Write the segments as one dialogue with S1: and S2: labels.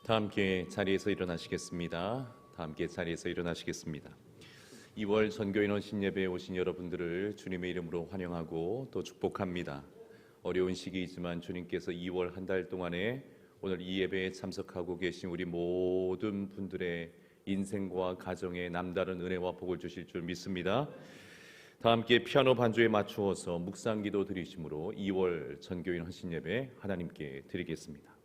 S1: 다 함께 자리에서 일어나시겠습니다. 다 함께 자리에서 일어나시겠습니다. 2월 전교인원 신예배에 오신 여러분들을 주님의 이름으로 환영하고 또 축복합니다. 어려운 시기이지만 주님께서 2월 한 달 동안에 오늘 이 예배에 참석하고 계신 우리 모든 분들의 인생과 가정에 남다른 은혜와 복을 주실 줄 믿습니다. 다 함께 피아노 반주에 맞추어서 묵상기도 드리심으로 2월 전교인원 신예배 하나님께 드리겠습니다.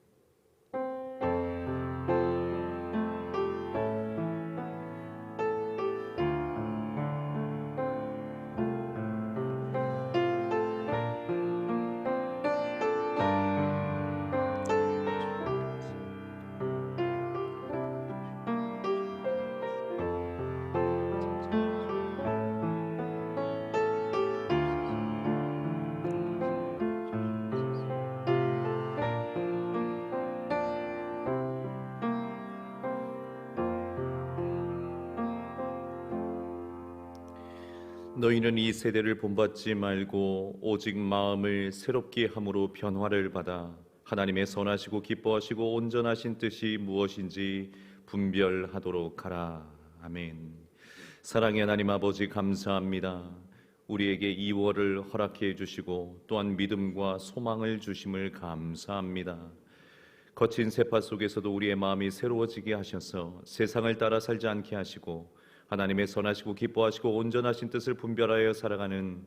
S1: 너희는 이 세대를 본받지 말고 오직 마음을 새롭게 함으로 변화를 받아 하나님의 선하시고 기뻐하시고 온전하신 뜻이 무엇인지 분별하도록 하라. 아멘. 사랑의 하나님 아버지, 감사합니다. 우리에게 2월을 허락해 주시고 또한 믿음과 소망을 주심을 감사합니다. 거친 세파 속에서도 우리의 마음이 새로워지게 하셔서 세상을 따라 살지 않게 하시고 하나님의 선하시고 기뻐하시고 온전하신 뜻을 분별하여 살아가는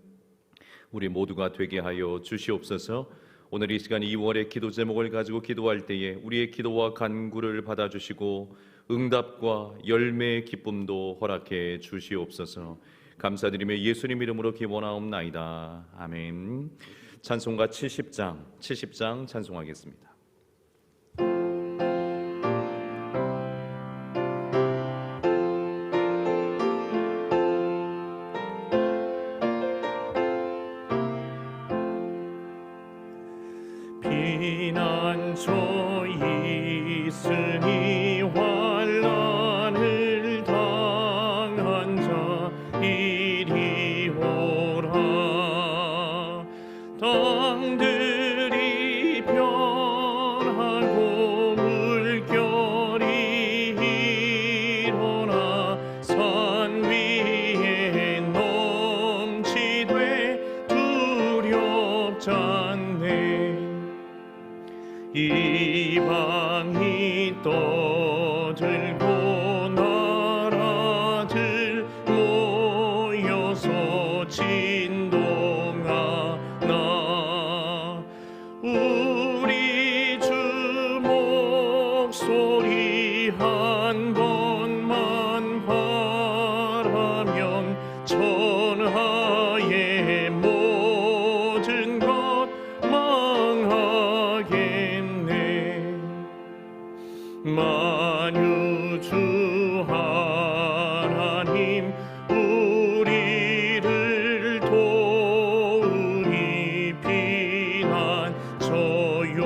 S1: 우리 모두가 되게 하여 주시옵소서. 오늘 이 시간 2월의 기도 제목을 가지고 기도할 때에 우리의 기도와 간구를 받아주시고 응답과 열매의 기쁨도 허락해 주시옵소서. 감사드리며 예수님 이름으로 기원하옵나이다. 아멘. 찬송가 70장 찬송하겠습니다.
S2: 피난처 있으니 환난을 당한 자 이리 오라. 땅들이 변하고 물결이 일어나 산 위에 넘치되 두렵지 않네. 이방이 떠들고 나라들 모여서 진동하나. 우리 주 목소리 한 번만 바라면 천하의 모든 것 망하겠네. 만유주 하나님 우리를 도우니 피난처요.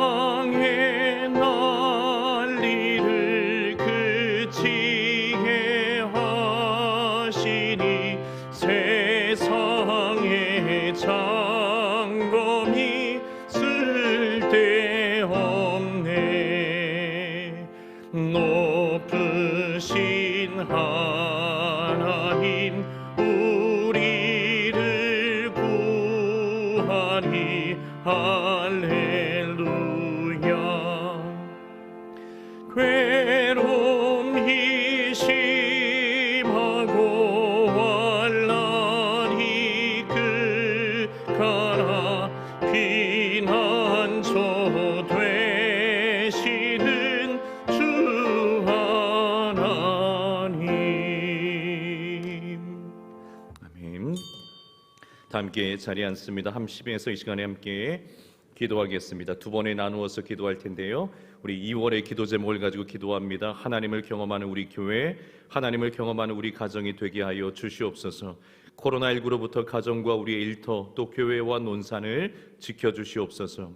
S2: 세상의 난리를 그치게 하시니 세상의 장검이 쓸데없네. 높으신 하나님 우리를 구하니 할렐루야. 괴로움이 심하고 환난이 극하나 피난처 되시는 주 하나님.
S1: 아멘. 다 함께 자리에 앉습니다. 함심에서 이 시간에 함께 기도하겠습니다. 두 번에 나누어서 기도할 텐데요. 우리 2월의 기도 제목을 가지고 기도합니다. 하나님을 경험하는 우리 교회, 하나님을 경험하는 우리 가정이 되게 하여 주시옵소서. 코로나19로부터 가정과 우리의 일터 또 교회와 논산을 지켜주시옵소서.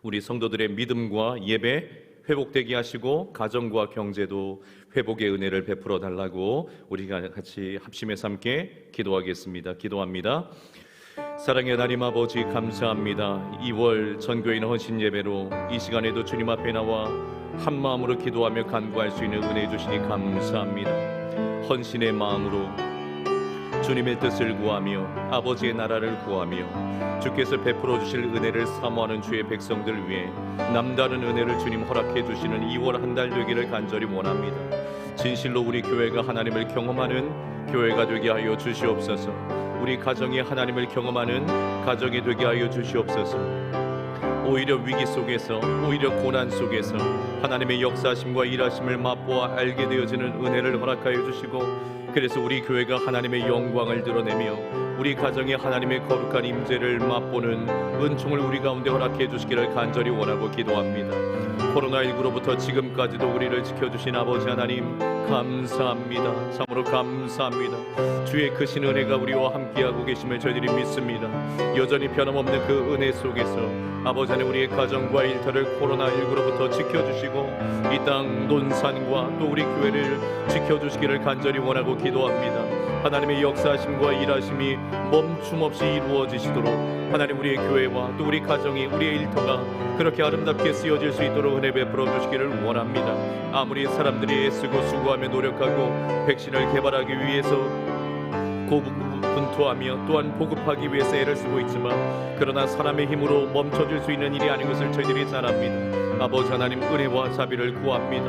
S1: 우리 성도들의 믿음과 예배 회복되게 하시고 가정과 경제도 회복의 은혜를 베풀어 달라고 우리가 같이 합심해서 함께 기도하겠습니다. 기도합니다. 사랑의 하나님 아버지 감사합니다. 2월 전교인 헌신 예배로 이 시간에도 주님 앞에 나와 한 마음으로 기도하며 간구할 수 있는 은혜 주시니 감사합니다. 헌신의 마음으로 주님의 뜻을 구하며 아버지의 나라를 구하며 주께서 베풀어 주실 은혜를 사모하는 주의 백성들 위해 남다른 은혜를 주님 허락해 주시는 2월 한 달 되기를 간절히 원합니다. 진실로 우리 교회가 하나님을 경험하는 교회가 되게 하여 주시옵소서. 우리 가정이 하나님을 경험하는 가정이 되게 하여 주시옵소서. 오히려 위기 속에서, 오히려 고난 속에서 하나님의 역사하심과 일하심을 맛보아 알게 되어지는 은혜를 허락하여 주시고, 그래서 우리 교회가 하나님의 영광을 드러내며 우리 가정이 하나님의 거룩한 임재를 맛보는 은총을 우리 가운데 허락해 주시기를 간절히 원하고 기도합니다. 코로나19로부터 지금까지도 우리를 지켜주신 아버지 하나님 감사합니다. 참으로 감사합니다. 주의 크신 은혜가 우리와 함께하고 계심을 저희들이 믿습니다. 여전히 변함없는 그 은혜 속에서 아버지 하나님 우리의 가정과 일터를 코로나19로부터 지켜주시고 이 땅 논산과 또 우리 교회를 지켜주시기를 간절히 원하고 기도합니다. 하나님의 역사하심과 일하심이 멈춤없이 이루어지시도록 하나님 우리의 교회와 또 우리 가정이 우리의 일터가 그렇게 아름답게 쓰여질 수 있도록 은혜 베풀어 주시기를 원합니다. 아무리 사람들이 애쓰고 수고하며 노력하고 백신을 개발하기 위해서 고분투하며 또한 보급하기 위해서 애를 쓰고 있지만 그러나 사람의 힘으로 멈춰질 수 있는 일이 아닌 것을 저희들이 잘 압니다. 아버지 하나님 은혜와 자비를 구합니다.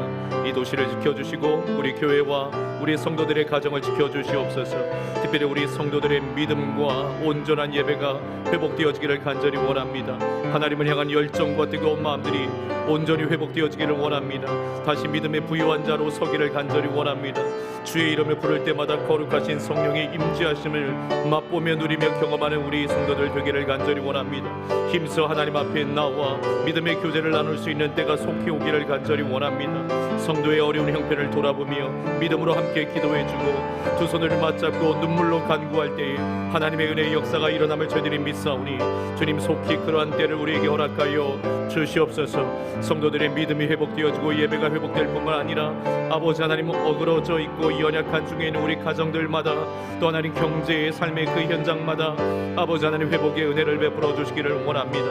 S1: 이 도시를 지켜주시고 우리 교회와 우리 성도들의 가정을 지켜주시옵소서. 특별히 우리 성도들의 믿음과 온전한 예배가 회복되어지기를 간절히 원합니다. 하나님을 향한 열정과 뜨거운 마음들이 온전히 회복되어지기를 원합니다. 다시 믿음의 부유한 자로 서기를 간절히 원합니다. 주의 이름을 부를 때마다 거룩하신 성령의 임재하심을 맛보며 누리며 경험하는 우리 성도들 되기를 간절히 원합니다. 힘써 하나님 앞에 나와 믿음의 교제를 나눌 수 있는 때가 속히 오기를 간절히 원합니다. 성도의 어려운 형편을 돌아보며 믿음으로 함께 기도해주고 두 손을 맞잡고 눈물로 간구할 때에 하나님의 은혜의 역사가 일어남을 저희들이 믿사오니 주님 속히 그러한 때를 우리에게 허락하여 주시옵소서. 성도들의 믿음이 회복되어지고 예배가 회복될 뿐만 아니라 아버지 하나님 어그러져 있고 연약한 중에 있는 우리 가정들마다 또 하나님 경제의 삶의 그 현장마다 아버지 하나님 회복의 은혜를 베풀어 주시기를 원합니다.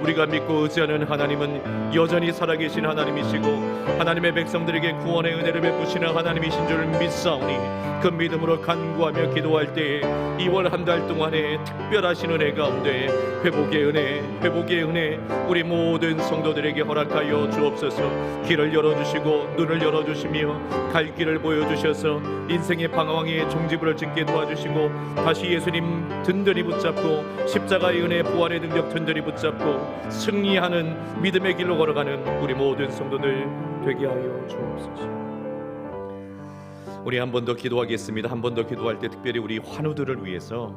S1: 우리가 믿고 의지하는 하나님은 여전히 살아계신 하나님이시고 하나님의 백성들에게 구원의 은혜를 베푸시는 하나님이신 줄 믿사오니 그 믿음으로 간구하며 기도할 때에 2월 한 달 동안에 특별하신 은혜 가운데 회복의 은혜 우리 모든 성도들에게 허락하여 주옵소서. 길을 열어주시고 눈을 열어주시며 갈 길을 보여주셔서 인생의 방황의 종지부를 짓게 도와주시고 다시 예수님 든든히 붙잡고 십자가의 은혜 부활의 능력 든든히 붙잡고 승리하는 믿음의 길로 걸어가는 우리 모든 성도들 되게 하여 주옵소서. 우리 한 번 더 기도하겠습니다. 한 번 더 기도할 때 특별히 우리 환우들을 위해서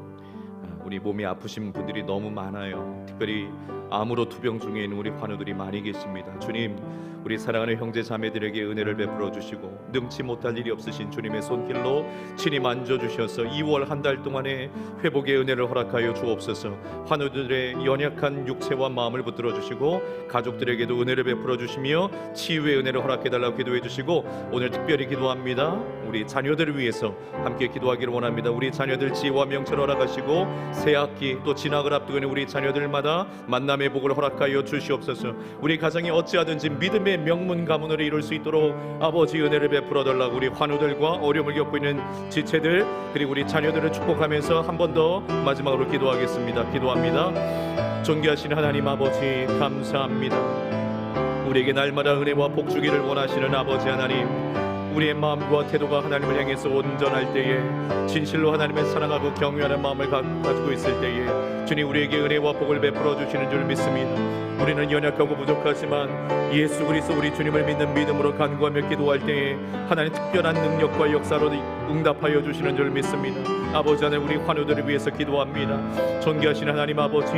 S1: 우리 몸이 아프신 분들이 너무 많아요. 특별히 암으로 투병 중에 있는 우리 환우들이 많이 계십니다. 주님, 우리 사랑하는 형제 자매들에게 은혜를 베풀어 주시고 능치 못할 일이 없으신 주님의 손길로 친히 만져주셔서 2월 한 달 동안에 회복의 은혜를 허락하여 주옵소서. 환우들의 연약한 육체와 마음을 붙들어 주시고 가족들에게도 은혜를 베풀어 주시며 치유의 은혜를 허락해달라고 기도해 주시고 오늘 특별히 기도합니다. 우리 자녀들을 위해서 함께 기도하기를 원합니다. 우리 자녀들 지혜와 명철을 허락하시고 새학기 또 진학을 앞두고 있는 우리 자녀들마다 만남의 복을 허락하여 주시옵소서. 우리 가정이 어찌하든지 믿음의 명문 가문으로 이룰 수 있도록 아버지 은혜를 베풀어 달라고 우리 환우들과 어려움을 겪고 있는 지체들 그리고 우리 자녀들을 축복하면서 한 번 더 마지막으로 기도하겠습니다. 기도합니다. 존귀하신 하나님 아버지 감사합니다. 우리에게 날마다 은혜와 복 주기를 원하시는 아버지 하나님, 우리의 마음과 태도가 하나님을 향해서 온전할 때에 진실로 하나님을 사랑하고 경외하는 마음을 가지고 있을 때에 주님 우리에게 은혜와 복을 베풀어 주시는 줄 믿습니다. 우리는 연약하고 부족하지만 예수 그리스도 우리 주님을 믿는 믿음으로 간구하며 기도할 때에 하나님 특별한 능력과 역사로 응답하여 주시는 줄 믿습니다. 아버지 하나님 우리 환우들을 위해서 기도합니다. 존귀하신 하나님 아버지,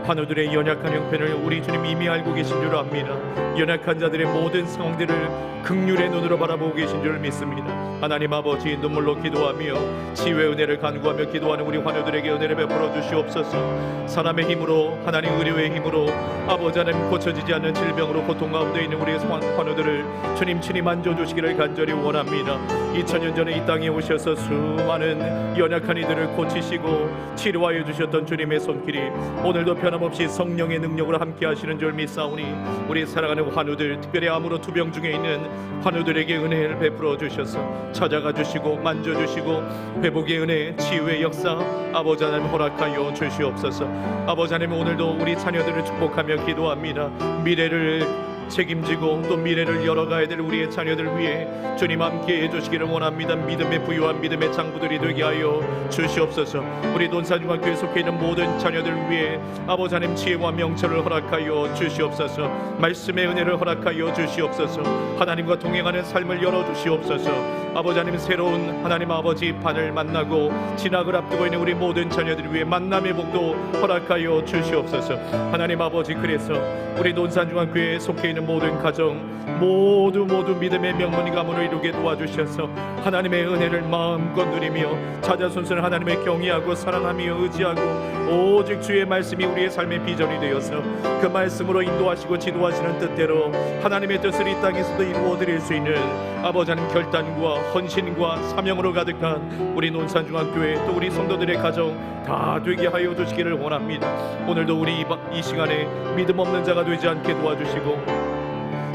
S2: 환우들의 연약한 형편을 우리 주님 이미 알고 계신 줄 압니다. 연약한 자들의 모든 상황들을 긍휼의 눈으로 바라보고 계신 줄 믿습니다. 하나님 아버지, 눈물로 기도하며 치유의 은혜를 간구하며 기도하는 우리 환우들에게 은혜를 베풀어 주시옵소서. 사람의 힘으로, 하나님 의료의 힘으로, 아버지 하나님 고쳐지지 않는 질병으로 고통 가운데 있는 우리의 환우들을 주님 친히 만져주시기를 간절히 원합니다. 2000년 전에 이 땅에 오셔서 수많은 연약한 이들을 고치시고 치료하여 주셨던 주님의 손길이 오늘도 변함없이 성령의 능력으로 함께 하시는 줄 믿사오니 우리 사랑하는 환우들, 특별히 암으로 투병 중에 있는 환우들에게 은혜를 베풀어 주셔서 찾아가 주시고 만져주시고 회복의 은혜, 치유의 역사 아버지 하나님 허락하여 주시옵소서. 아버지 하나님, 오늘도 우리 자녀들을 축복하며 기도합니다. 미래를 책임지고 또 미래를 열어가야 될 우리의 자녀들 위해 주님 함께 해주시기를 원합니다. 믿음의 부유한 믿음의 장부들이 되게 하여 주시옵소서. 우리 논산중학교에 속해 있는 모든 자녀들 위해 아버지 하나님 지혜와 명철을 허락하여 주시옵소서. 말씀의 은혜를 허락하여 주시옵소서. 하나님과 동행하는 삶을 열어주시옵소서. 아버지 하나님, 새로운 하나님 아버지 반을 만나고 진학을 앞두고 있는 우리 모든 자녀들 위해 만남의 복도 허락하여 주시옵소서. 하나님 아버지, 그래서 우리 논산중학교에 속해 있는 모든 가정 모두 믿음의 명문 가문을 이루게 도와주셔서 하나님의 은혜를 마음껏 누리며 자자손손 하나님의 경외하고 사랑하며 의지하고 오직 주의 말씀이 우리의 삶의 비전이 되어서 그 말씀으로 인도하시고 지도하시는 뜻대로 하나님의 뜻을 이 땅에서도 이루어 드릴 수 있는 아버지 하나님 결단과 헌신과 사명으로 가득한 우리 논산중학교회 또 우리 성도들의 가정 다 되게 하여 주시기를 원합니다. 오늘도 우리 이 시간에 믿음 없는 자가 되지 않게 도와주시고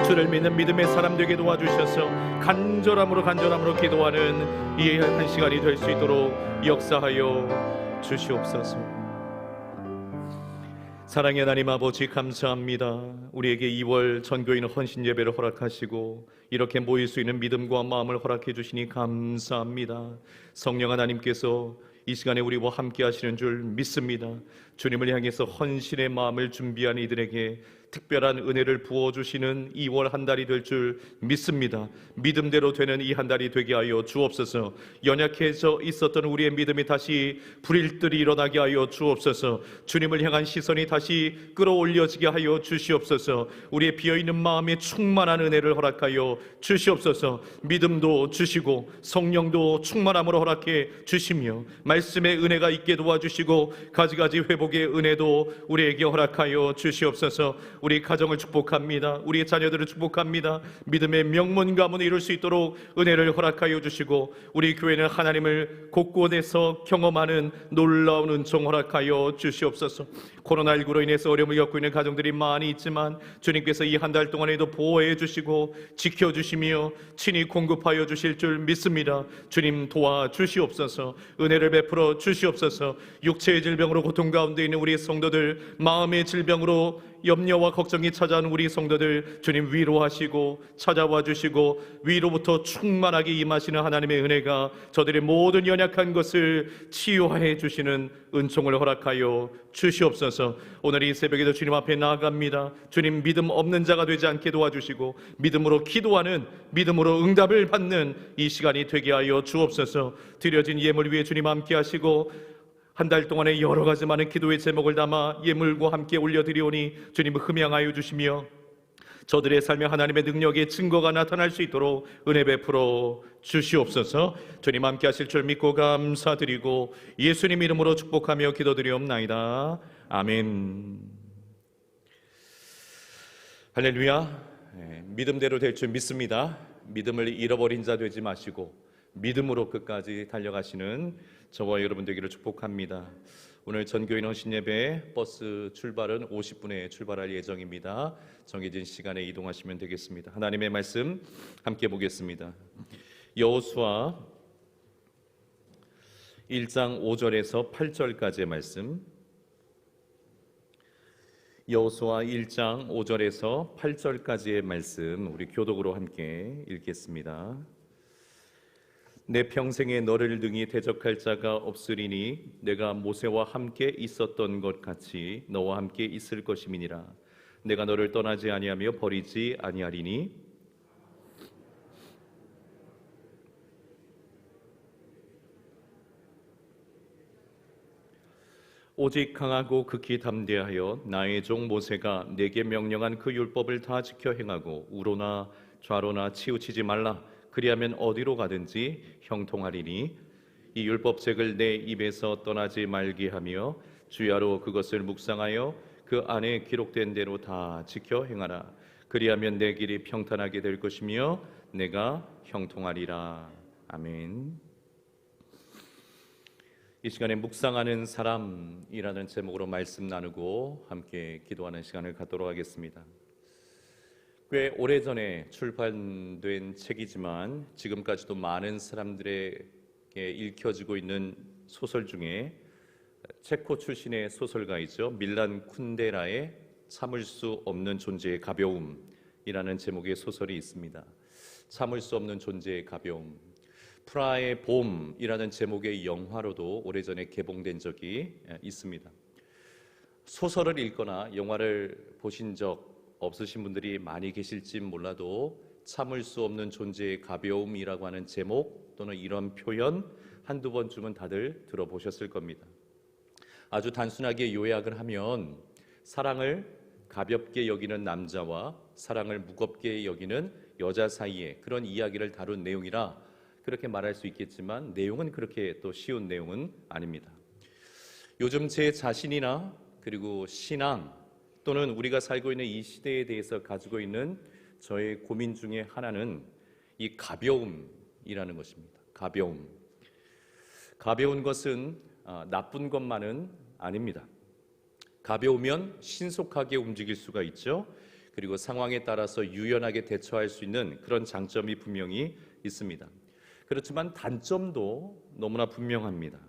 S2: 주를 믿는 믿음의 사람 되게 도와주셔서 간절함으로 기도하는 이 한 시간이 될 수 있도록 역사하여 주시옵소서. 사랑의 하나님 아버지, 감사합니다. 우리에게 2월 전교인 헌신 예배를 허락하시고 이렇게 모일 수 있는 믿음과 마음을 허락해 주시니 감사합니다. 성령 하나님께서 이 시간에 우리와 함께 하시는 줄 믿습니다. 주님을 향해서 헌신의 마음을 준비한 이들에게 특별한 은혜를 부어주시는 2월 한 달이 될 줄 믿습니다. 믿음대로 되는 이 한 달이 되게 하여 주옵소서. 연약해져 있었던 우리의 믿음이 다시 불일들이 일어나게 하여 주옵소서. 주님을 향한 시선이 다시 끌어올려지게 하여 주시옵소서. 우리의 비어있는 마음에 충만한 은혜를 허락하여 주시옵소서. 믿음도 주시고 성령도 충만함으로 허락해 주시며 말씀의 은혜가 있게 도와주시고 가지가지 회복의 은혜도 우리에게 허락하여 주시옵소서. 우리 가정을 축복합니다. 우리의 자녀들을 축복합니다. 믿음의 명문 가문을 이룰 수 있도록 은혜를 허락하여 주시고 우리 교회는 하나님을 곳곳에서 경험하는 놀라운 은총 허락하여 주시옵소서. 코로나19로 인해서 어려움을 겪고 있는 가정들이 많이 있지만 주님께서 이 한 달 동안에도 보호해 주시고 지켜주시며 친히 공급하여 주실 줄 믿습니다. 주님 도와주시옵소서. 은혜를 베풀어 주시옵소서. 육체의 질병으로 고통 가운데 있는 우리 성도들, 마음의 질병으로 염려와 걱정이 찾아오는 우리 성도들 주님 위로하시고 찾아와 주시고 위로부터 충만하게 임하시는 하나님의 은혜가 저들의 모든 연약한 것을 치유해 주시는 은총을 허락하여 주시옵소서. 오늘 이 새벽에도 주님 앞에 나아갑니다. 주님, 믿음 없는 자가 되지 않게 도와주시고 믿음으로 기도하는, 믿음으로 응답을 받는 이 시간이 되게 하여 주옵소서. 드려진 예물 위에 주님 함께 하시고 한 달 동안에 여러 가지 많은 기도의 제목을 담아 예물과 함께 올려드리오니 주님 흠양하여 주시며 저들의 삶에 하나님의 능력의 증거가 나타날 수 있도록 은혜 베풀어 주시옵소서. 주님 함께 하실 줄 믿고 감사드리고 예수님 이름으로 축복하며 기도드리옵나이다. 아멘. 할렐루야. 믿음대로 될 줄 믿습니다. 믿음을 잃어버린 자 되지 마시고 믿음으로 끝까지 달려가시는 저와 여러분 되기를 축복합니다. 오늘 전교인 헌신예배 버스 출발은 50분에 출발할 예정입니다. 정해진 시간에 이동하시면 되겠습니다. 하나님의 말씀 함께 보겠습니다. 여호수아 1장 5절에서 8절까지의 말씀, 여호수아 1장 5절에서 8절까지의 말씀 우리 교독으로 함께 읽겠습니다. 내 평생에 너를 능히 대적할 자가 없으리니 내가 모세와 함께 있었던 것 같이 너와 함께 있을 것임이니라. 내가 너를 떠나지 아니하며 버리지 아니하리니 오직 강하고 극히 담대하여 나의 종 모세가 내게 명령한 그 율법을 다 지켜 행하고 우로나 좌로나 치우치지 말라. 그리하면 어디로 가든지 형통하리니 이 율법책을 내 입에서 떠나지 말게 하며 주야로 그것을 묵상하여 그 안에 기록된 대로 다 지켜 행하라. 그리하면 내 길이 평탄하게 될 것이며 내가 형통하리라. 아멘. 이 시간에 묵상하는 사람이라는 제목으로 말씀 나누고 함께 기도하는 시간을 갖도록 하겠습니다. 꽤 오래전에 출판된 책이지만 지금까지도 많은 사람들에게 읽혀지고 있는 소설 중에 체코 출신의 소설가이죠. 밀란 쿤데라의 참을 수 없는 존재의 가벼움이라는 제목의 소설이 있습니다. 참을 수 없는 존재의 가벼움. 프라하의 봄이라는 제목의 영화로도 오래전에 개봉된 적이 있습니다. 소설을 읽거나 영화를 보신 적 없으신 분들이 많이 계실지 몰라도 참을 수 없는 존재의 가벼움이라고 하는 제목 또는 이런 표현 한두 번쯤은 다들 들어보셨을 겁니다. 아주 단순하게 요약을 하면 사랑을 가볍게 여기는 남자와 사랑을 무겁게 여기는 여자 사이의 그런 이야기를 다룬 내용이라 그렇게 말할 수 있겠지만 내용은 그렇게 또 쉬운 내용은 아닙니다. 요즘 제 자신이나 그리고 신앙 또는 우리가 살고 있는 이 시대에 대해서 가지고 있는 저의 고민 중에 하나는 이 가벼움이라는 것입니다. 가벼운 것은 나쁜 것만은 아닙니다. 가벼우면 신속하게 움직일 수가 있죠. 그리고 상황에 따라서 유연하게 대처할 수 있는 그런 장점이 분명히 있습니다. 그렇지만 단점도 너무나 분명합니다.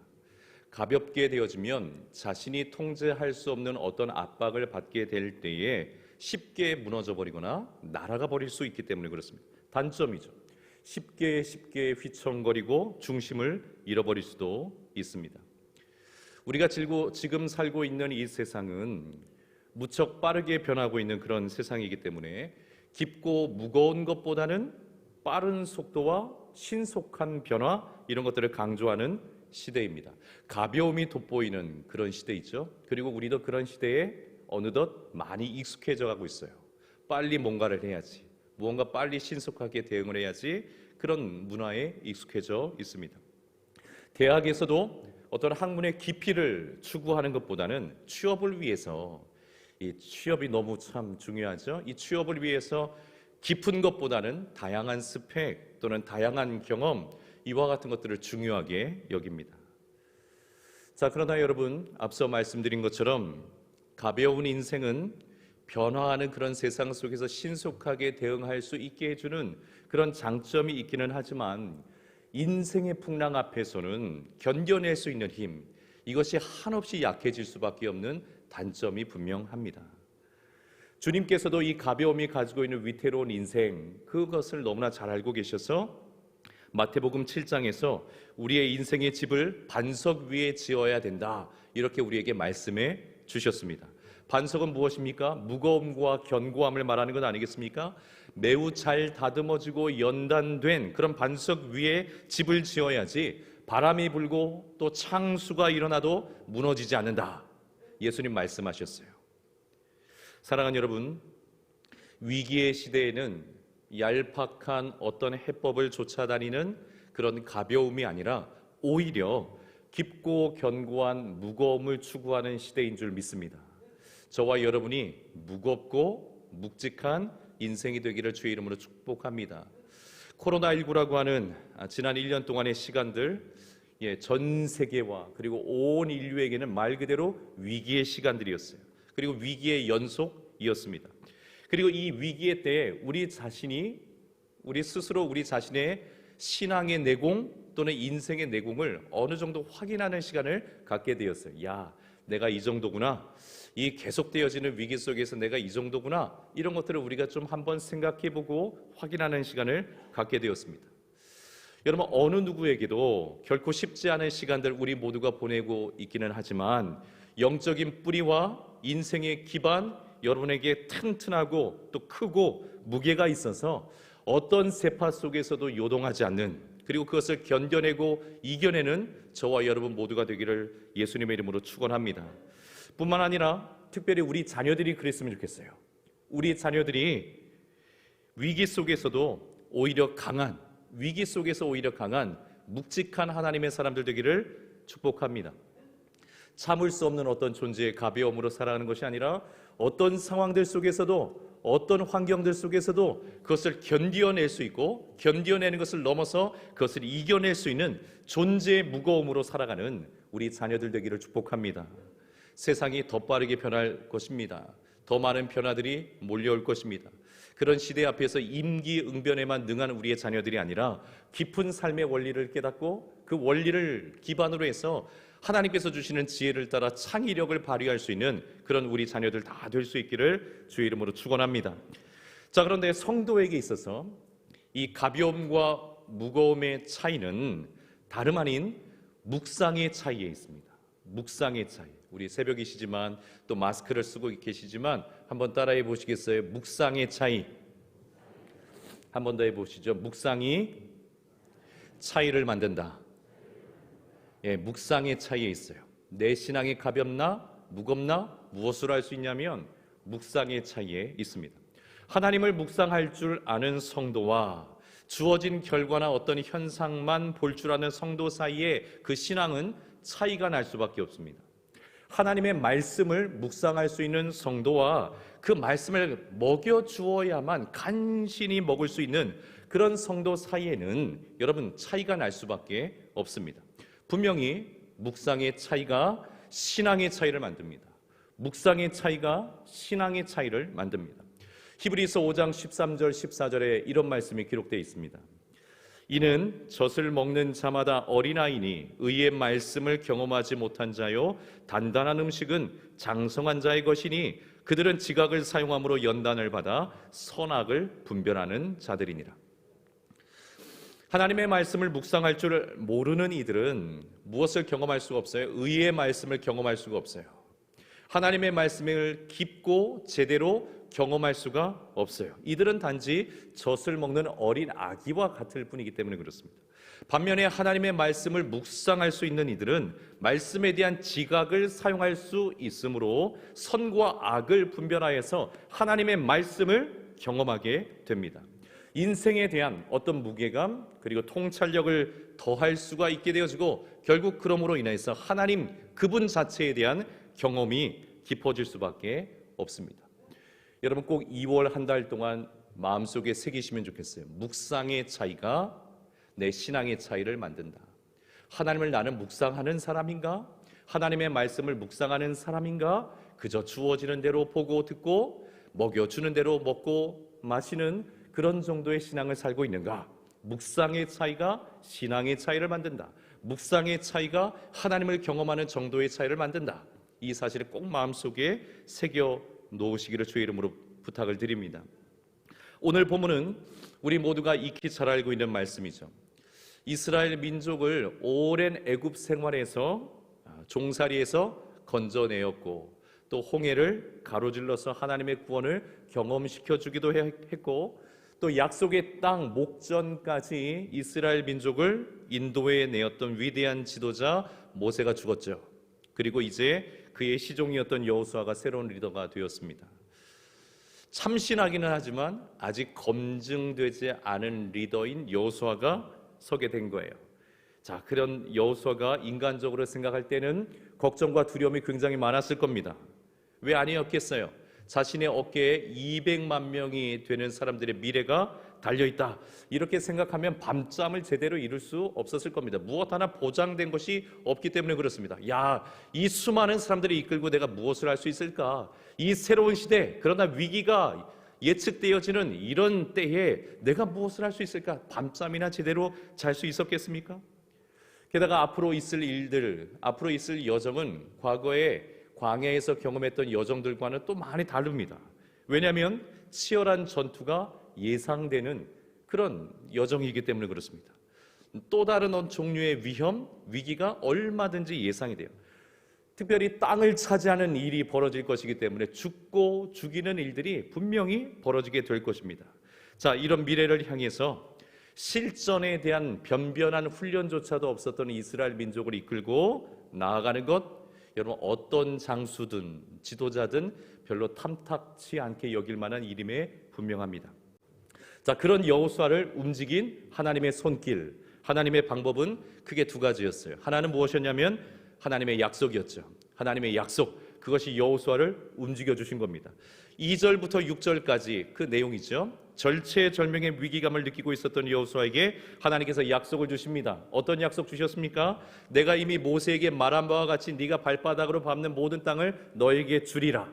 S2: 가볍게 되어지면 자신이 통제할 수 없는 어떤 압박을 받게 될 때에 쉽게 무너져 버리거나 날아가 버릴 수 있기 때문에 그렇습니다. 단점이죠. 쉽게 휘청거리고 중심을 잃어버릴 수도 있습니다. 우리가 지금 살고 있는 이 세상은 무척 빠르게 변하고 있는 그런 세상이기 때문에 깊고 무거운 것보다는 빠른 속도와 신속한 변화 이런 것들을 강조하는 시대입니다. 가벼움이 돋보이는 그런 시대이죠. 그리고 우리도 그런 시대에 어느덧 많이 익숙해져 가고 있어요. 빨리 뭔가를 해야지, 무언가 빨리 신속하게 대응을 해야지 그런 문화에 익숙해져 있습니다. 대학에서도 어떤 학문의 깊이를 추구하는 것보다는 취업을 위해서 이 취업이 너무 참 중요하죠. 이 취업을 위해서 깊은 것보다는 다양한 스펙 또는 다양한 경험 이와 같은 것들을 중요하게 여깁니다. 자, 그러나 여러분 앞서 말씀드린 것처럼 가벼운 인생은 변화하는 그런 세상 속에서 신속하게 대응할 수 있게 해주는 그런 장점이 있기는 하지만 인생의 풍랑 앞에서는 견뎌낼 수 있는 힘 이것이 한없이 약해질 수밖에 없는 단점이 분명합니다. 주님께서도 이 가벼움이 가지고 있는 위태로운 인생 그것을 너무나 잘 알고 계셔서 마태복음 7장에서 우리의 인생의 집을 반석 위에 지어야 된다 이렇게 우리에게 말씀해 주셨습니다. 반석은 무엇입니까? 무거움과 견고함을 말하는 것 아니겠습니까? 매우 잘 다듬어지고 연단된 그런 반석 위에 집을 지어야지 바람이 불고 또 창수가 일어나도 무너지지 않는다. 예수님 말씀하셨어요. 사랑하는 여러분, 위기의 시대에는 얄팍한 어떤 해법을 쫓아다니는 그런 가벼움이 아니라 오히려 깊고 견고한 무거움을 추구하는 시대인 줄 믿습니다. 저와 여러분이 무겁고 묵직한 인생이 되기를 주의 이름으로 축복합니다. 코로나19라고 하는 지난 1년 동안의 시간들 전 세계와 그리고 온 인류에게는 말 그대로 위기의 시간들이었어요. 그리고 위기의 연속이었습니다. 그리고 이 위기의 때에 우리 스스로 우리 자신의 신앙의 내공 또는 인생의 내공을 어느 정도 확인하는 시간을 갖게 되었어요. 야, 내가 이 정도구나. 이 계속되어지는 위기 속에서 내가 이 정도구나. 이런 것들을 우리가 좀 한번 생각해보고 확인하는 시간을 갖게 되었습니다. 여러분, 어느 누구에게도 결코 쉽지 않은 시간들 우리 모두가 보내고 있기는 하지만 영적인 뿌리와 인생의 기반 여러분에게 튼튼하고 또 크고 무게가 있어서 어떤 세파 속에서도 요동하지 않는 그리고 그것을 견뎌내고 이겨내는 저와 여러분 모두가 되기를 예수님의 이름으로 축원합니다. 뿐만 아니라 특별히 우리 자녀들이 그랬으면 좋겠어요. 우리 자녀들이 위기 속에서도 오히려 강한, 위기 속에서 오히려 강한 묵직한 하나님의 사람들 되기를 축복합니다. 참을 수 없는 어떤 존재의 가벼움으로 살아가는 것이 아니라 어떤 상황들 속에서도, 어떤 환경들 속에서도 그것을 견디어낼 수 있고, 견디어내는 것을 넘어서 그것을 이겨낼 수 있는 존재의 무거움으로 살아가는 우리 자녀들 되기를 축복합니다. 세상이 더 빠르게 변할 것입니다. 더 많은 변화들이 몰려올 것입니다. 그런 시대 앞에서 임기응변에만 능한 우리의 자녀들이 아니라 깊은 삶의 원리를 깨닫고 그 원리를 기반으로 해서 하나님께서 주시는 지혜를 따라 창의력을 발휘할 수 있는 그런 우리 자녀들 다 될 수 있기를 주의 이름으로 축원합니다. 자, 그런데 성도에게 있어서 이 가벼움과 무거움의 차이는 다름 아닌 묵상의 차이에 있습니다. 묵상의 차이. 우리 새벽이시지만 또 마스크를 쓰고 계시지만 한번 따라해 보시겠어요? 묵상의 차이. 한 번 더 해보시죠. 묵상이 차이를 만든다. 예, 묵상의 차이에 있어요. 내 신앙이 가볍나 무겁나 무엇을 할 수 있냐면 묵상의 차이에 있습니다. 하나님을 묵상할 줄 아는 성도와 주어진 결과나 어떤 현상만 볼 줄 아는 성도 사이에 그 신앙은 차이가 날 수밖에 없습니다. 하나님의 말씀을 묵상할 수 있는 성도와 그 말씀을 먹여 주어야만 간신히 먹을 수 있는 그런 성도 사이에는 여러분 차이가 날 수밖에 없습니다. 분명히 묵상의 차이가 신앙의 차이를 만듭니다. 묵상의 차이가 신앙의 차이를 만듭니다. 히브리서 5장 13절 14절에 이런 말씀이 기록되어 있습니다. 이는 젖을 먹는 자마다 어린아이니 의의 말씀을 경험하지 못한 자요 단단한 음식은 장성한 자의 것이니 그들은 지각을 사용함으로 연단을 받아 선악을 분별하는 자들이니라. 하나님의 말씀을 묵상할 줄 모르는 이들은 무엇을 경험할 수가 없어요? 의의 말씀을 경험할 수가 없어요. 하나님의 말씀을 깊고 제대로 경험할 수가 없어요. 이들은 단지 젖을 먹는 어린 아기와 같을 뿐이기 때문에 그렇습니다. 반면에 하나님의 말씀을 묵상할 수 있는 이들은 말씀에 대한 지각을 사용할 수 있으므로 선과 악을 분별하여서 하나님의 말씀을 경험하게 됩니다. 인생에 대한 어떤 무게감 그리고 통찰력을 더할 수가 있게 되어지고 결국 그러므로 인해서 하나님 그분 자체에 대한 경험이 깊어질 수밖에 없습니다. 여러분 꼭 2월 한 달 동안 마음속에 새기시면 좋겠어요. 묵상의 차이가 내 신앙의 차이를 만든다. 하나님을 나는 묵상하는 사람인가? 하나님의 말씀을 묵상하는 사람인가? 그저 주어지는 대로 보고 듣고 먹여주는 대로 먹고 마시는 그런 정도의 신앙을 살고 있는가? 묵상의 차이가 신앙의 차이를 만든다. 묵상의 차이가 하나님을 경험하는 정도의 차이를 만든다. 이 사실을 꼭 마음속에 새겨 놓으시기를 주의 이름으로 부탁을 드립니다. 오늘 본문은 우리 모두가 익히 잘 알고 있는 말씀이죠. 이스라엘 민족을 오랜 애굽 생활에서 종살이에서 건져내었고 또 홍해를 가로질러서 하나님의 구원을 경험시켜 주기도 했고 또 약속의 땅 목전까지 이스라엘 민족을 인도해 내었던 위대한 지도자 모세가 죽었죠. 그리고 이제 그의 시종이었던 여호수아가 새로운 리더가 되었습니다. 참신하기는 하지만 아직 검증되지 않은 리더인 여호수아가 서게 된 거예요. 자, 그런 여호수아가 인간적으로 생각할 때는 걱정과 두려움이 굉장히 많았을 겁니다. 왜 아니었겠어요? 자신의 어깨에 200만 명이 되는 사람들의 미래가 달려있다. 이렇게 생각하면 밤잠을 제대로 이룰 수 없었을 겁니다. 무엇 하나 보장된 것이 없기 때문에 그렇습니다. 야, 이 수많은 사람들을 이끌고 내가 무엇을 할 수 있을까? 이 새로운 시대, 그러나 위기가 예측되어지는 이런 때에 내가 무엇을 할 수 있을까? 밤잠이나 제대로 잘 수 있었겠습니까? 게다가 앞으로 있을 일들, 앞으로 있을 여정은 과거에 광야에서 경험했던 여정들과는 또 많이 다릅니다. 왜냐하면 치열한 전투가 예상되는 그런 여정이기 때문에 그렇습니다. 또 다른 종류의 위험, 위기가 얼마든지 예상이 돼요. 특별히 땅을 차지하는 일이 벌어질 것이기 때문에 죽고 죽이는 일들이 분명히 벌어지게 될 것입니다. 자, 이런 미래를 향해서 실전에 대한 변변한 훈련조차도 없었던 이스라엘 민족을 이끌고 나아가는 것, 여러분 어떤 장수든 지도자든 별로 탐탁치 않게 여길 만한 일임에 분명합니다. 자, 그런 여호수아를 움직인 하나님의 손길, 하나님의 방법은 크게 두 가지였어요. 하나는 무엇이었냐면 하나님의 약속이었죠. 하나님의 약속, 그것이 여호수아를 움직여 주신 겁니다. 2절부터 6절까지 그 내용이죠. 절체절명의 위기감을 느끼고 있었던 여호수아에게 하나님께서 약속을 주십니다. 어떤 약속 주셨습니까? 내가 이미 모세에게 말한 바와 같이 네가 발바닥으로 밟는 모든 땅을 너에게 주리라.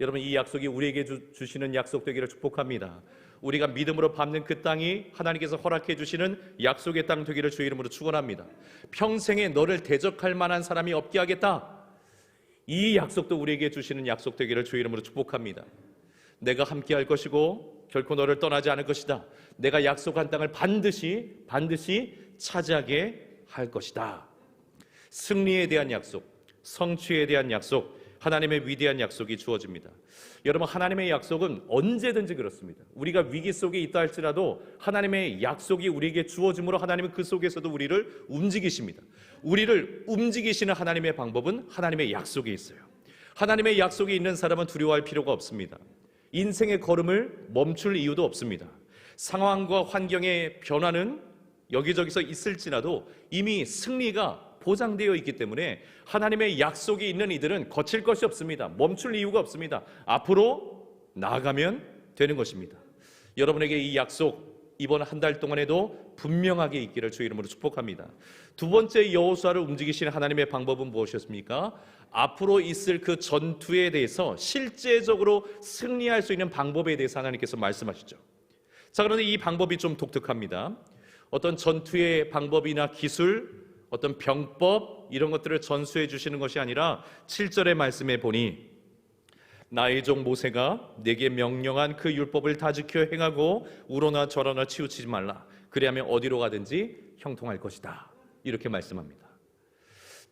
S2: 여러분, 이 약속이 우리에게 주시는 약속 되기를 축복합니다. 우리가 믿음으로 밟는 그 땅이 하나님께서 허락해 주시는 약속의 땅 되기를 주의 이름으로 축원합니다. 평생에 너를 대적할 만한 사람이 없게 하겠다. 이 약속도 우리에게 주시는 약속 되기를 주의 이름으로 축복합니다. 내가 함께 할 것이고 결코 너를 떠나지 않을 것이다. 내가 약속한 땅을 반드시 차지하게 할 것이다. 승리에 대한 약속, 성취에 대한 약속, 하나님의 위대한 약속이 주어집니다. 여러분, 하나님의 약속은 언제든지 그렇습니다. 우리가 위기 속에 있다 할지라도 하나님의 약속이 우리에게 주어짐으로 하나님은 그 속에서도 우리를 움직이십니다. 우리를 움직이시는 하나님의 방법은 하나님의 약속에 있어요. 하나님의 약속이 있는 사람은 두려워할 필요가 없습니다. 인생의 걸음을 멈출 이유도 없습니다. 상황과 환경의 변화는 여기저기서 있을지라도 이미 승리가 보장되어 있기 때문에 하나님의 약속이 있는 이들은 거칠 것이 없습니다. 멈출 이유가 없습니다. 앞으로 나아가면 되는 것입니다. 여러분에게 이 약속 이번 한 달 동안에도 분명하게 있기를 주의 이름으로 축복합니다. 두 번째 여호수아를 움직이시는 하나님의 방법은 무엇이었습니까? 앞으로 있을 그 전투에 대해서 실제적으로 승리할 수 있는 방법에 대해서 하나님께서 말씀하시죠. 자, 그런데 이 방법이 좀 독특합니다. 어떤 전투의 방법이나 기술, 어떤 병법 이런 것들을 전수해 주시는 것이 아니라 7절의 말씀에 보니 나의 종 모세가 내게 명령한 그 율법을 다 지켜 행하고 우러나 저러나 치우치지 말라. 그리하면 어디로 가든지 형통할 것이다. 이렇게 말씀합니다.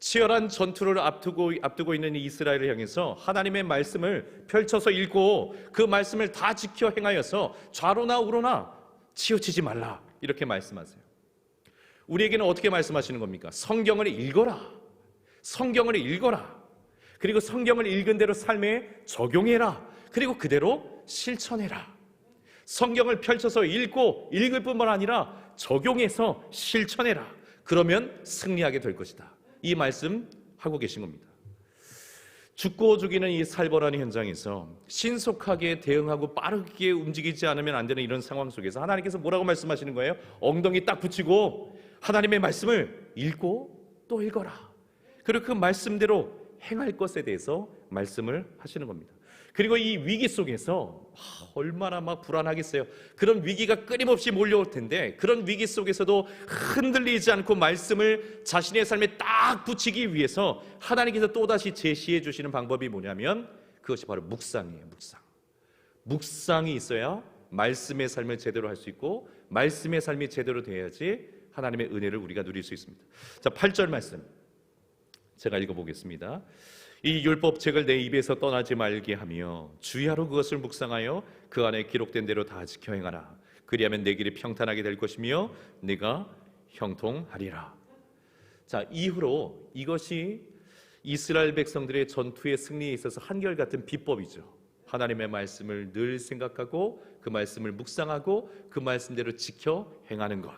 S2: 치열한 전투를 앞두고 있는 이스라엘을 향해서 하나님의 말씀을 펼쳐서 읽고 그 말씀을 다 지켜 행하여서 좌로나 우로나 치우치지 말라. 이렇게 말씀하세요. 우리에게는 어떻게 말씀하시는 겁니까? 성경을 읽어라. 성경을 읽어라. 그리고 성경을 읽은 대로 삶에 적용해라. 그리고 그대로 실천해라. 성경을 펼쳐서 읽을 뿐만 아니라 적용해서 실천해라. 그러면 승리하게 될 것이다. 이 말씀 하고 계신 겁니다. 죽고 죽이는 이 살벌한 현장에서 신속하게 대응하고 빠르게 움직이지 않으면 안 되는 이런 상황 속에서 하나님께서 뭐라고 말씀하시는 거예요? 엉덩이 딱 붙이고 하나님의 말씀을 읽고 또 읽어라. 그리고 그 말씀대로 행할 것에 대해서 말씀을 하시는 겁니다. 그리고 이 위기 속에서 얼마나 막 불안하겠어요. 그런 위기가 끊임없이 몰려올 텐데 그런 위기 속에서도 흔들리지 않고 말씀을 자신의 삶에 딱 붙이기 위해서 하나님께서 또다시 제시해 주시는 방법이 뭐냐면 그것이 바로 묵상이에요. 묵상이 있어야 말씀의 삶을 제대로 할 수 있고 말씀의 삶이 제대로 돼야지 하나님의 은혜를 우리가 누릴 수 있습니다. 자, 8절 말씀 제가 읽어보겠습니다. 이 율법책을 내 입에서 떠나지 말게 하며 주야로 그것을 묵상하여 그 안에 기록된 대로 다 지켜 행하라. 그리하면 내 길이 평탄하게 될 것이며 내가 형통하리라. 자, 이후로 이것이 이스라엘 백성들의 전투의 승리에 있어서 한결같은 비법이죠. 하나님의 말씀을 늘 생각하고 그 말씀을 묵상하고 그 말씀대로 지켜 행하는 것.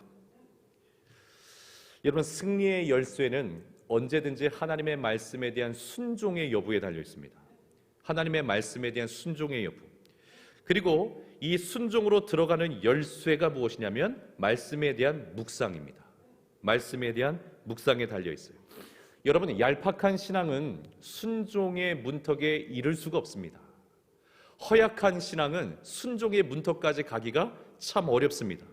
S2: 여러분, 승리의 열쇠는 언제든지 하나님의 말씀에 대한 순종의 여부에 달려 있습니다. 하나님의 말씀에 대한 순종의 여부. 그리고 이 순종으로 들어가는 열쇠가 무엇이냐면 말씀에 대한 묵상입니다. 말씀에 대한 묵상에 달려 있어요. 여러분, 얄팍한 신앙은 순종의 문턱에 이를 수가 없습니다. 허약한 신앙은 순종의 문턱까지 가기가 참 어렵습니다.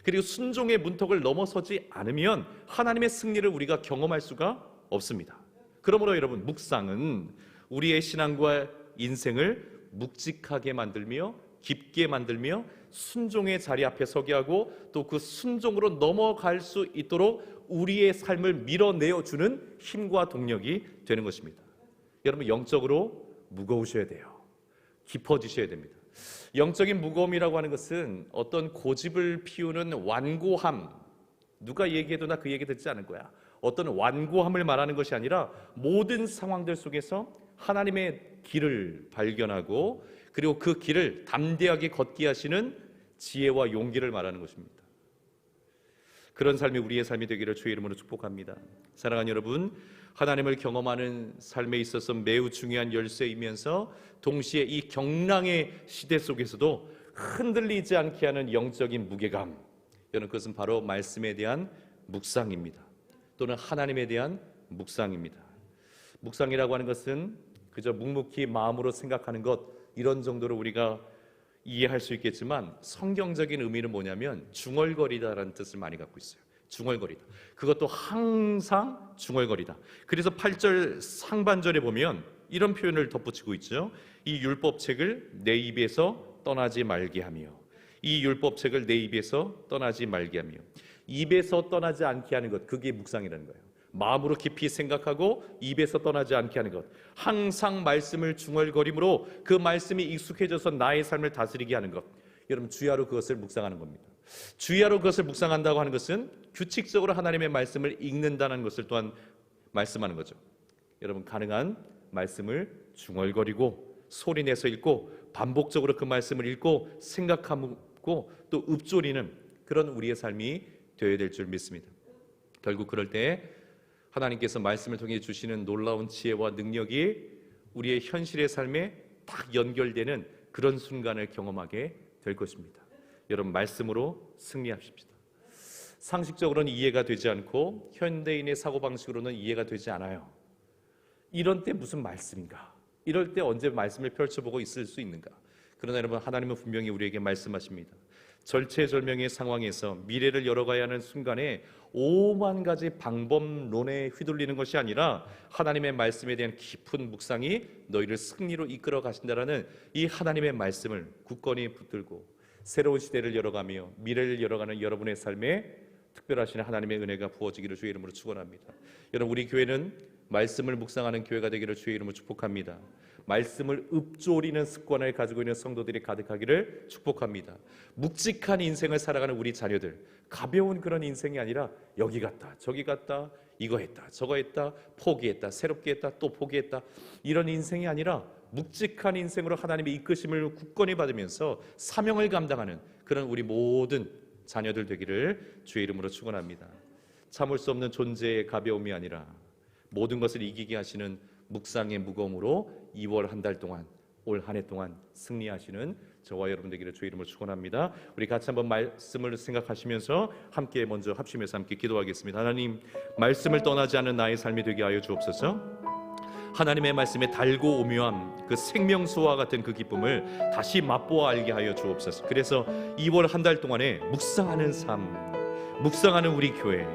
S2: 그리고 순종의 문턱을 넘어서지 않으면 하나님의 승리를 우리가 경험할 수가 없습니다. 그러므로 여러분, 묵상은 우리의 신앙과 인생을 묵직하게 만들며 깊게 만들며 순종의 자리 앞에 서게 하고 또 그 순종으로 넘어갈 수 있도록 우리의 삶을 밀어내어주는 힘과 동력이 되는 것입니다. 여러분, 영적으로 무거우셔야 돼요.
S1: 깊어지셔야 됩니다. 영적인 무거움이라고 하는 것은 어떤 고집을 피우는 완고함, 누가 얘기해도 나 그 얘기 듣지 않을 거야, 어떤 완고함을 말하는 것이 아니라 모든 상황들 속에서 하나님의 길을 발견하고 그리고 그 길을 담대하게 걷게 하시는 지혜와 용기를 말하는 것입니다. 그런 삶이 우리의 삶이 되기를 주의 이름으로 축복합니다. 사랑하는 여러분, 하나님을 경험하는 삶에 있어서 매우 중요한 열쇠이면서 동시에 이 경랑의 시대 속에서도 흔들리지 않게 하는 영적인 무게감, 여러분, 그것은 바로 말씀에 대한 묵상입니다. 또는 하나님에 대한 묵상입니다. 묵상이라고 하는 것은 그저 묵묵히 마음으로 생각하는 것, 이런 정도로 우리가 이해할 수 있겠지만 성경적인 의미는 뭐냐면 중얼거리다라는 뜻을 많이 갖고 있어요. 중얼거리다. 그것도 항상 중얼거리다. 그래서 8절 상반절에 보면 이런 표현을 덧붙이고 있죠. 이 율법책을 내 입에서 떠나지 말게 하며, 이 율법책을 내 입에서 떠나지 말게 하며, 입에서 떠나지 않게 하는 것, 그게 묵상이라는 거예요. 마음으로 깊이 생각하고 입에서 떠나지 않게 하는 것, 항상 말씀을 중얼거림으로 그 말씀이 익숙해져서 나의 삶을 다스리게 하는 것, 여러분 주야로 그것을 묵상하는 겁니다. 주야로 그것을 묵상한다고 하는 것은 규칙적으로 하나님의 말씀을 읽는다는 것을 또한 말씀하는 거죠. 여러분, 가능한 말씀을 중얼거리고 소리내서 읽고 반복적으로 그 말씀을 읽고 생각하고 또 읊조리는 그런 우리의 삶이 되어야 될 줄 믿습니다. 결국 그럴 때 하나님께서 말씀을 통해 주시는 놀라운 지혜와 능력이 우리의 현실의 삶에 딱 연결되는 그런 순간을 경험하게 될 것입니다. 여러분, 말씀으로 승리하십시다. 상식적으로는 이해가 되지 않고 현대인의 사고방식으로는 이해가 되지 않아요. 이런 때 무슨 말씀인가? 이럴 때 언제 말씀을 펼쳐보고 있을 수 있는가? 그러나 여러분, 하나님은 분명히 우리에게 말씀하십니다. 절체절명의 상황에서 미래를 열어가야 하는 순간에 5만 가지 방법론에 휘둘리는 것이 아니라 하나님의 말씀에 대한 깊은 묵상이 너희를 승리로 이끌어 가신다라는 이 하나님의 말씀을 굳건히 붙들고 새로운 시대를 열어가며 미래를 열어가는 여러분의 삶에 특별하신 하나님의 은혜가 부어지기를 주의 이름으로 축원합니다. 여러분, 우리 교회는 말씀을 묵상하는 교회가 되기를 주의 이름으로 축복합니다. 말씀을 읊조리는 습관을 가지고 있는 성도들이 가득하기를 축복합니다. 묵직한 인생을 살아가는 우리 자녀들, 가벼운 그런 인생이 아니라 여기 갔다 저기 갔다, 이거 했다 저거 했다, 포기했다 새롭게 했다 또 포기했다, 이런 인생이 아니라 묵직한 인생으로 하나님의 이끄심을 굳건히 받으면서 사명을 감당하는 그런 우리 모든 자녀들 되기를 주의 이름으로 축원합니다. 참을 수 없는 존재의 가벼움이 아니라 모든 것을 이기게 하시는 묵상의 무거움으로 2월 한 달 동안, 올 한 해 동안 승리하시는 저와 여러분 되기를 주의 이름으로 축원합니다. 우리 같이 한번 말씀을 생각하시면서 함께 먼저 합심해서 함께 기도하겠습니다. 하나님, 말씀을 떠나지 않는 나의 삶이 되게 하여 주옵소서. 하나님의 말씀에 달고 오묘함, 그 생명수와 같은 그 기쁨을 다시 맛보아 알게 하여 주옵소서. 그래서 2월 한 달 동안에 묵상하는 삶, 묵상하는 우리 교회,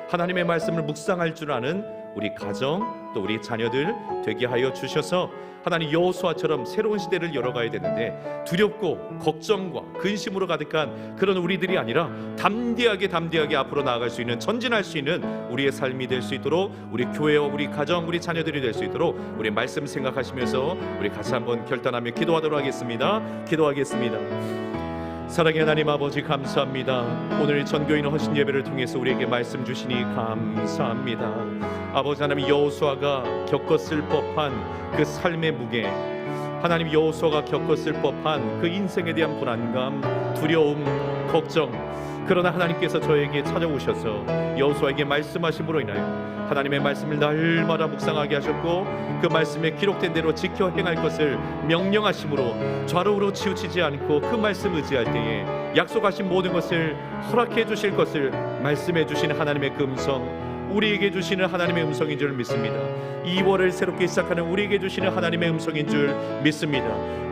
S1: 하나님의 말씀을 묵상할 줄 아는 우리 가정 또 우리 자녀들 되게 하여 주셔서 하나님 여호수아처럼 새로운 시대를 열어가야 되는데 두렵고 걱정과 근심으로 가득한 그런 우리들이 아니라 담대하게 앞으로 나아갈 수 있는, 전진할 수 있는 우리의 삶이 될 수 있도록, 우리 교회와 우리 가정, 우리 자녀들이 될 수 있도록 우리 말씀 생각하시면서 우리 같이 한번 결단하며 기도하도록 하겠습니다. 기도하겠습니다. 사랑의 하나님 아버지, 감사합니다. 오늘 전교인 헌신 예배를 통해서 우리에게 말씀 주시니 감사합니다. 아버지 하나님, 여호수아가 겪었을 법한 그 삶의 무게, 하나님 여호수아가 겪었을 법한 그 인생에 대한 불안감, 두려움, 걱정, 그러나 하나님께서 저에게 찾아오셔서 여호수아에게 말씀하심으로 인하여 하나님의 말씀을 날마다 묵상하게 하셨고 그 말씀에 기록된 대로 지켜 행할 것을 명령하심으로 좌로우로 치우치지 않고 그 말씀 의지할 때에 약속하신 모든 것을 허락해 주실 것을 말씀해 주시는 하나님의 그 음성, 우리에게 주시는 하나님의 음성인 줄 믿습니다. 2월을 새롭게 시작하는 우리에게 주시는 하나님의 음성인 줄 믿습니다.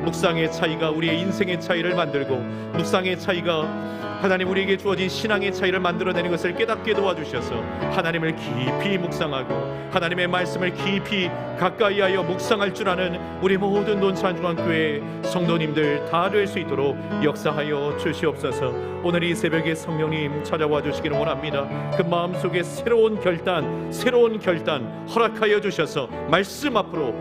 S1: 묵상의 차이가 우리의 인생의 차이를 만들고, 묵상의 차이가 하나님 우리에게 주어진 신앙의 차이를 만들어내는 것을 깨닫게 도와주셔서 하나님을 깊이 묵상하고 하나님의 말씀을 깊이 가까이 하여 묵상할 줄 아는 우리 모든 논산중앙교회 성도님들 다 될 수 있도록 역사하여 주시옵소서. 오늘 이 새벽에 성령님 찾아와 주시기를 원합니다. 그 마음속에 새로운
S2: 결단, 새로운 결단 허락하여 주셔서 말씀 앞으로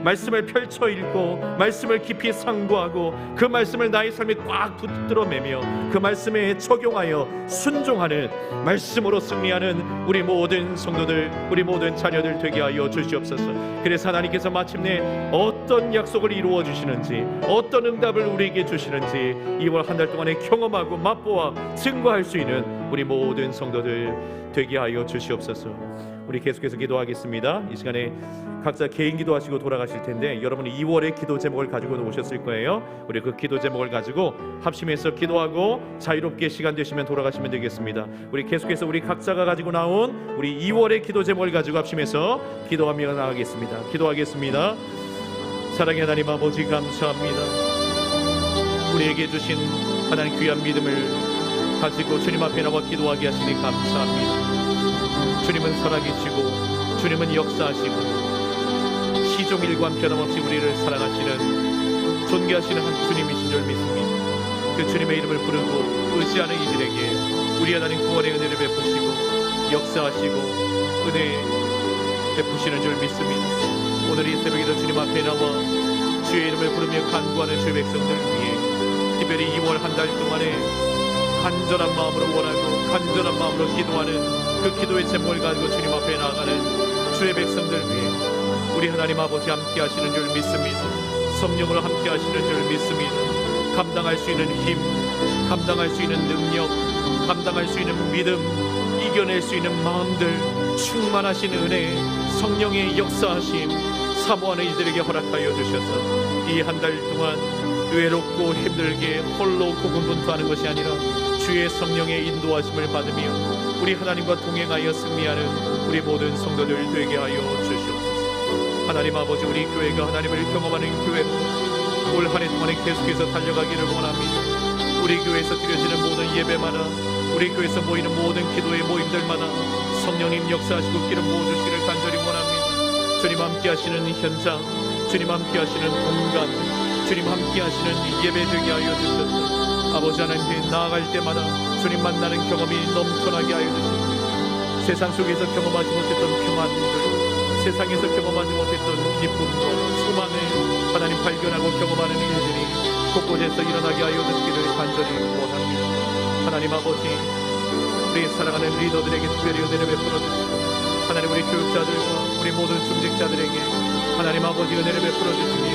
S2: 말씀을 펼쳐 읽고 말씀을 깊이 상고하고 그 말씀을 나의 삶에 꽉 붙들어 매며 그 말씀에 적용하여 순종하는, 말씀으로 승리하는 우리 모든 성도들, 우리 모든 자녀들 되게 하여 주시옵소서. 그래서 하나님께서 마침내 어떤 약속을 이루어 주시는지, 어떤 응답을 우리에게 주시는지 2월 한 달 동안에 경험하고 맛보아 증거할 수 있는 우리 모든 성도들 되게 하여 주시옵소서. 우리 계속해서 기도하겠습니다. 이 시간에 각자 개인 기도하시고 돌아가실 텐데 여러분이 2월의 기도 제목을 가지고 오셨을 거예요. 우리 그 기도 제목을 가지고 합심해서 기도하고 자유롭게 시간 되시면 돌아가시면 되겠습니다. 우리 계속해서 우리 각자가 가지고 나온 우리 2월의 기도 제목을 가지고 합심해서 기도하며 나가겠습니다. 기도하겠습니다. 사랑의 하나님 아버지, 감사합니다. 우리에게 주신 하나님 귀한 믿음을 가지고 주님 앞에 나와 기도하게 하시니 감사합니다. 주님은 살아계시고 주님은 역사하시고 시종일관 변함없이 우리를 사랑하시는, 존귀하시는 한 주님이신 줄 믿습니다. 그 주님의 이름을 부르고 의지하는 이들에게 우리 하나님 구원의 은혜를 베푸시고 역사하시고 은혜 베푸시는 줄 믿습니다. 오늘 이 새벽에도 주님 앞에 나와 주의 이름을 부르며 간구하는 주의 백성들 위해 특별히 2월 한 달 동안에 간절한 마음으로 원하고 간절한 마음으로 기도하는 그 기도의 제목을 가지고 주님 앞에 나아가는 주의 백성들 위해 우리 하나님 아버지 함께 하시는 줄 믿습니다. 성령으로 함께 하시는 줄 믿습니다. 감당할 수 있는 힘, 감당할 수 있는 능력, 감당할 수 있는 믿음, 이겨낼 수 있는 마음들, 충만하신 은혜, 성령의 역사하심 사모하는 이들에게 허락하여 주셔서 이 한 달 동안 외롭고 힘들게 홀로 고군분투하는 것이 아니라 주의 성령의 인도하심을 받으며 우리 하나님과 동행하여 승리하는 우리 모든 성도들 되게 하여 주시옵소서. 하나님 아버지, 우리 교회가 하나님을 경험하는 교회로 올 한 해 동안에 계속해서 달려가기를 원합니다. 우리 교회에서 드려지는 모든 예배마다, 우리 교회에서 모이는 모든 기도의 모임들마다 성령님 역사하시고 기름 부어주시기를 간절히 원합니다. 주님 함께 하시는 현장, 주님 함께 하시는 공간, 주님 함께 하시는 예배 되게 하여 주셔서 아버지 하나님께 나아갈 때마다 주님 만나는 경험이 넘쳐나게 하여 주시고 세상 속에서 경험하지 못했던 평안들, 세상에서 경험하지 못했던 기쁨과 소망을 하나님 발견하고 경험하는 일들이 곳곳에서 일어나게 하여 주시기를 간절히 원합니다. 하나님 아버지, 우리 사랑하는 리더들에게 특별히 은혜를 베풀어 주시고 하나님 우리 교육자들과 우리 모든 중직자들에게 하나님 아버지 은혜를 베풀어 주시며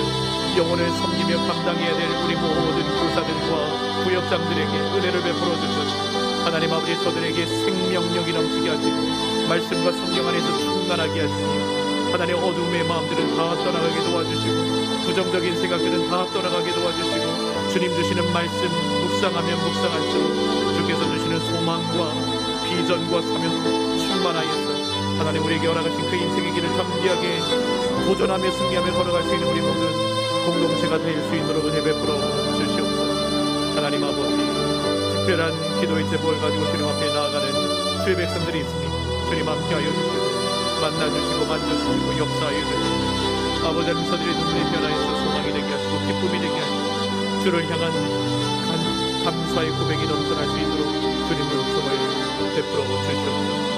S2: 영혼을 섬기며 감당해야 될 우리 모든 교사들과 부역장들에게 은혜를 베풀어 주셔서 하나님 아버지 저들에게 생명력이 넘치게 하시고 말씀과 성령 안에서 충만하게 하시며 하나님 어두움의 마음들은 다 떠나가게 도와주시고 부정적인 생각들은 다 떠나가게 도와주시고 주님 주시는 말씀 묵상하면 묵상할수록 주께서 주시는 소망과 비전과 사명 충만하여서 하나님 우리에게 허락하신 그 인생의 길을 담대하게 도전하며 승리하며 걸어갈 수 있는 우리 모든 공동체가 될 수 있도록 은혜 베풀어 주시옵소서. 하나님 아버지, 특별한 기도의 제목을 가지고 주님 앞에 나아가는 주의 백성들이 있습니다. 주님 함께하여 주시고 만나주시고 만져주시고 역사하여 주시고 아버지 하나님 저들의 눈물이 변화해서 소망이 되게 하시고 기쁨이 되게 하시고 주를 향한 감사의 고백이 넘쳐날 수 있도록 주님의 은총을 베풀어 주시옵소서.